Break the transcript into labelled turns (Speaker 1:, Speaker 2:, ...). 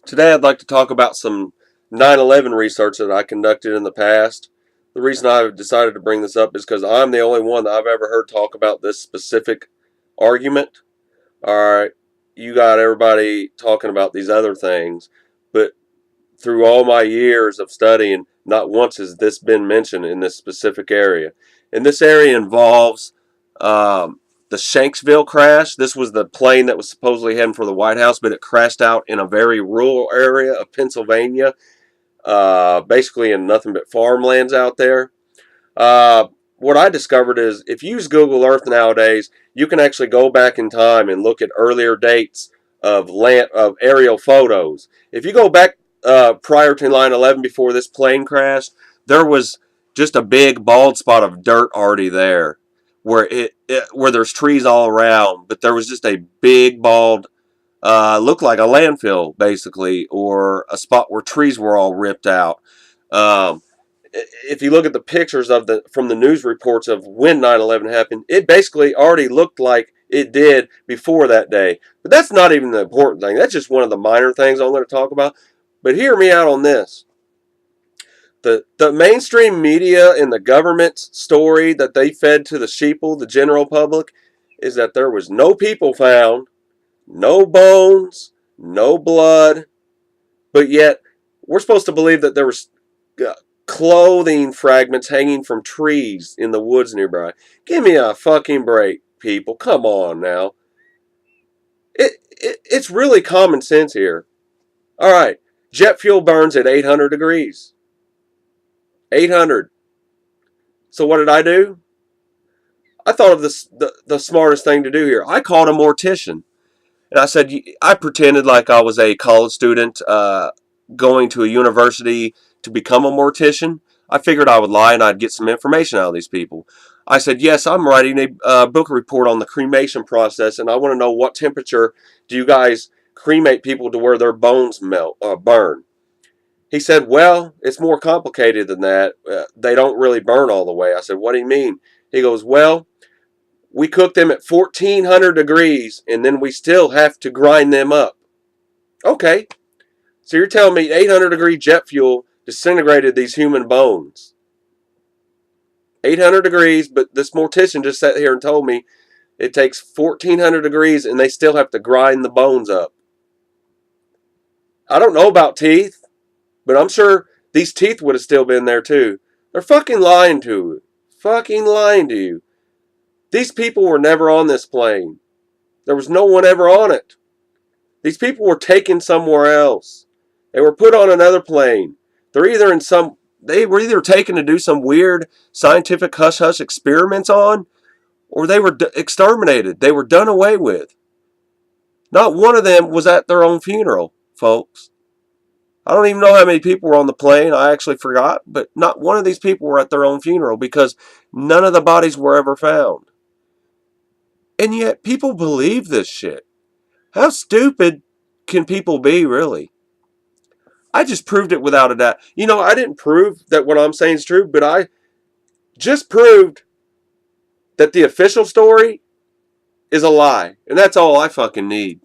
Speaker 1: Today I'd like to talk about some 9/11 research that I conducted in the past. The reason I decided to bring this up is because I'm the only one that I've ever heard talk about this specific argument. Alright, you got everybody talking about these other things, but through all my years of studying, not once has this been mentioned in this specific area. And this area involves the Shanksville crash. This was the plane that was supposedly heading for the White House, but it crashed out in a very rural area of Pennsylvania, basically in nothing but farmlands out there. What I discovered is if you use Google Earth nowadays, you can actually go back in time and look at earlier dates of aerial photos. If you go back prior to 9/11, before this plane crashed, there was just a big bald spot of dirt already there, where there's trees all around, but there was just a big bald, looked like a landfill basically, or a spot where trees were all ripped out. Um, if you look at the pictures from the news reports of when 9/11 happened, it basically already looked like it did before that day. But that's not even the important thing. That's just one of the minor things I'm going to talk about. But hear me out on this. The mainstream media and the government's story that they fed to the sheeple, the general public, is that there was no people found, no bones, no blood, but yet we're supposed to believe that there was clothing fragments hanging from trees in the woods nearby. Give me a fucking break, people. Come on now. It's really common sense here. All right, jet fuel burns at 800 degrees. 800. So what did I do? I thought of the smartest thing to do here. I called a mortician. And I said, I pretended like I was a college student going to a university to become a mortician. I figured I would lie and I'd get some information out of these people. I said, yes, I'm writing a book report on the cremation process, and I want to know what temperature do you guys cremate people to where their bones melt or burn. He said, well, it's more complicated than that. They don't really burn all the way. I said, what do you mean? He goes, well, we cook them at 1400 degrees and then we still have to grind them up. Okay, so you're telling me 800 degree jet fuel disintegrated these human bones. 800 degrees, but this mortician just sat here and told me it takes 1400 degrees and they still have to grind the bones up. I don't know about teeth, but I'm sure these teeth would have still been there too. They're fucking lying to you. Fucking lying to you. These people were never on this plane. There was no one ever on it. These people were taken somewhere else. They were put on another plane. They were either taken to do some weird scientific hush-hush experiments on, or they were exterminated. They were done away with. Not one of them was at their own funeral, folks. I don't even know how many people were on the plane. I actually forgot, but not one of these people were at their own funeral because none of the bodies were ever found. And yet people believe this shit. How stupid can people be, really? I just proved it without a doubt. You know, I didn't prove that what I'm saying is true, but I just proved that the official story is a lie. And that's all I fucking need.